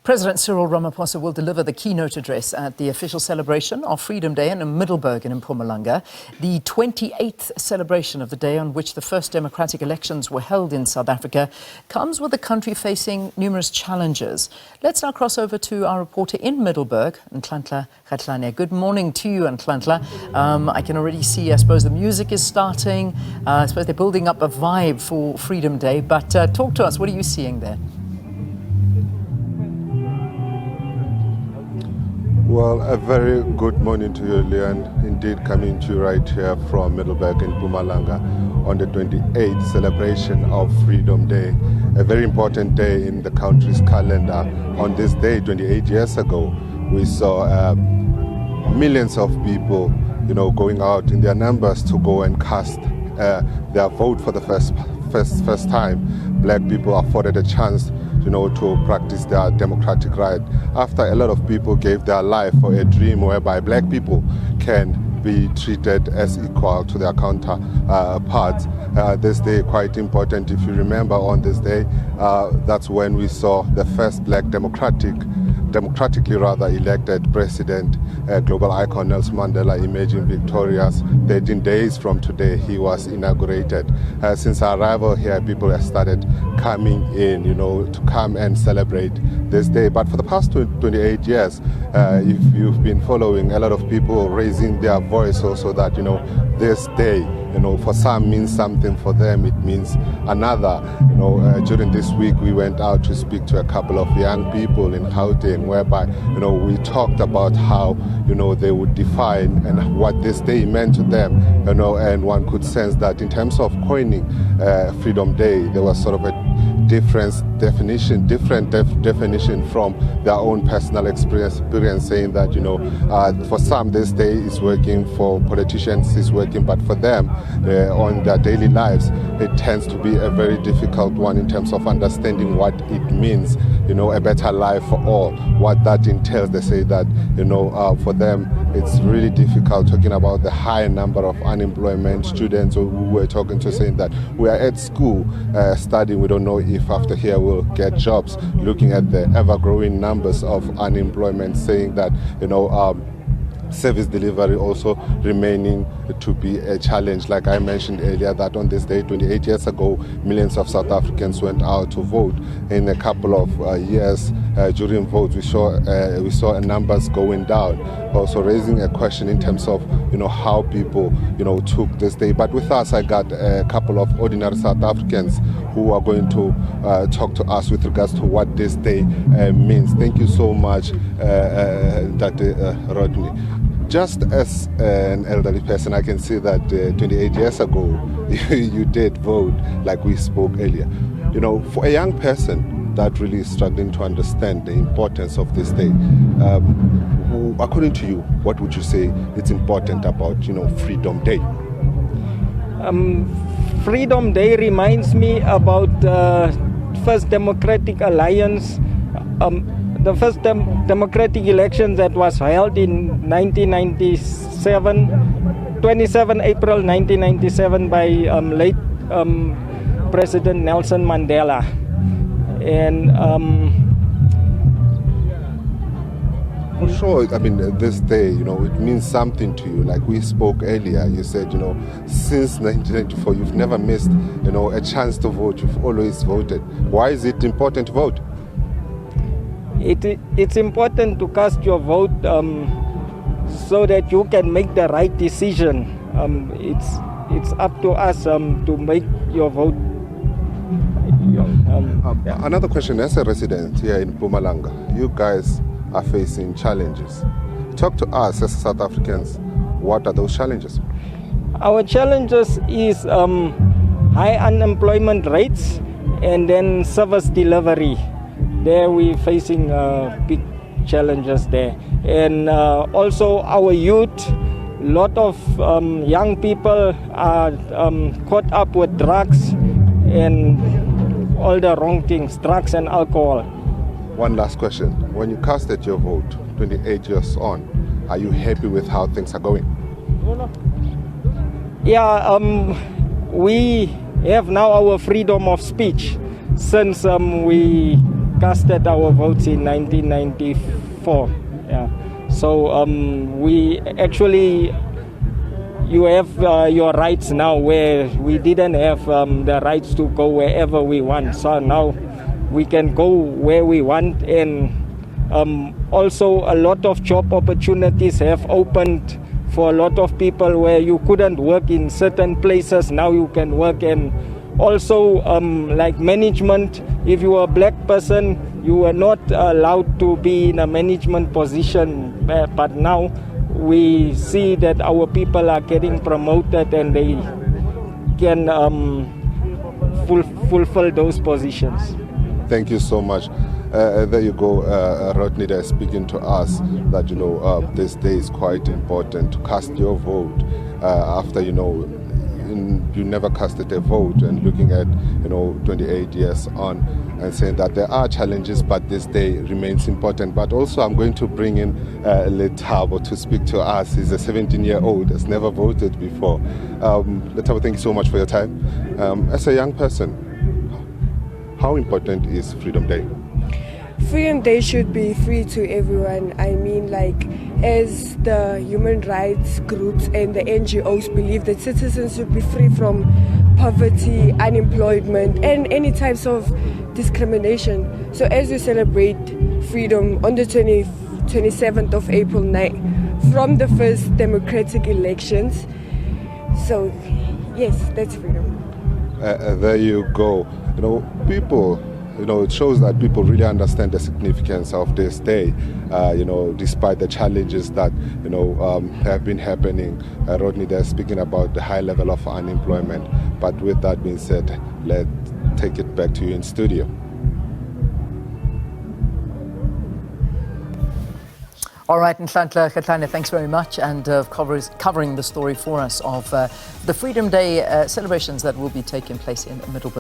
President Cyril Ramaphosa will deliver the keynote address at the official celebration of Freedom Day in Middelburg in Mpumalanga, the 28th celebration of the day on which the first democratic elections were held in South Africa, comes with the country facing numerous challenges. Let's now cross over to our reporter in Middelburg, Ntlantla Kgatlhane. Good morning to you, Ntlantla. I can already see, I suppose, the music is starting. I suppose they're building up a vibe for Freedom Day, but talk to us. What are you seeing there? Well, a very good morning to you, Leon. Indeed, coming to you right here from Middelburg in Mpumalanga on the 28th celebration of Freedom Day, a very important day in the country's calendar. On this day, 28 years ago, we saw millions of people, going out in their numbers to go and cast their vote for the first time. Black people afforded a chance to practice their democratic right after a lot of people gave their life for a dream whereby black people can be treated as equal to their counterparts. This day quite important. If you remember, on this day, that's when we saw the first black democratically elected president, global icon Nelson Mandela, emerging victorious. 13 days from today, he was inaugurated. Since our arrival here, people have started coming in, to come and celebrate this day. But for the past 28 years, if you've been following, a lot of people raising their voice also that, this day, for some means something, for them it means another. During this week we went out to speak to a couple of young people in Gauteng, whereby we talked about how they would define and what this day meant to them. And one could sense that in terms of coining Freedom Day, there was sort of a different definition from their own personal experience, saying that for some this day is working, for politicians is working, but for them on their daily lives it tends to be a very difficult one in terms of understanding what it means, a better life for all, what that entails. They say that for them it's really difficult, talking about the high number of unemployment students who were talking to, saying that we are at school studying, we don't know if after here we'll get jobs, looking at the ever-growing numbers of unemployment, saying that service delivery also remaining to be a challenge. Like I mentioned earlier, that on this day 28 years ago, millions of South Africans went out to vote. In a couple of years during votes, we saw numbers going down, also raising a question in terms of how people took this day. But with us, I got a couple of ordinary South Africans who are going to talk to us with regards to what this day means. Thank you so much, Tate Rodney. Just as an elderly person, I can see that 28 years ago you did vote, like we spoke earlier. For a young person that really is struggling to understand the importance of this day, according to you, what would you say it's important about Freedom Day? Freedom Day reminds me about the first Democratic Alliance, the first democratic elections that was held in 1997, 27 April 1997 by late President Nelson Mandela. And for sure, this day, it means something to you. Like we spoke earlier, you said, since 1994, you've never missed, a chance to vote. You've always voted. Why is it important to vote? It's important to cast your vote so that you can make the right decision. It's up to us to make your vote. Another question, as a resident here in Mpumalanga, you guys are facing challenges. Talk to us as South Africans. What are those challenges? Our challenges is high unemployment rates and then service delivery. There we're facing big challenges there. And also our youth, a lot of young people are caught up with drugs and all the wrong things, drugs and alcohol. One last question. When you casted your vote 28 years on, are you happy with how things are going? Yeah, we have now our freedom of speech since we casted our votes in 1994. Yeah. So we actually, you have your rights now where we didn't have the rights to go wherever we want. So now we can go where we want, and also a lot of job opportunities have opened for a lot of people where you couldn't work in certain places. Now you can work, and also like management. If you are a black person, you were not allowed to be in a management position, but now we see that our people are getting promoted and they can fulfill those positions. Thank you so much. There you go, Rodney there speaking to us that, this day is quite important to cast your vote after, you never casted a vote, and looking at, 28 years on and saying that there are challenges, but this day remains important. But also I'm going to bring in Lethabo to speak to us. He's a 17-year-old, has never voted before. Lethabo, thank you so much for your time. As a young person, how important is Freedom Day? Freedom Day should be free to everyone. I mean, like, as the human rights groups and the NGOs believe that citizens should be free from poverty, unemployment, and any types of discrimination. So as we celebrate freedom on the 27th of April night from the first democratic elections, so yes, that's freedom. There you go. People, it shows that people really understand the significance of this day, despite the challenges that, have been happening. Rodney there speaking about the high level of unemployment. But with that being said, let's take it back to you in studio. All right, Ntlantla Kgatlhane, thanks very much, and covering the story for us of the Freedom Day celebrations that will be taking place in Middelburg.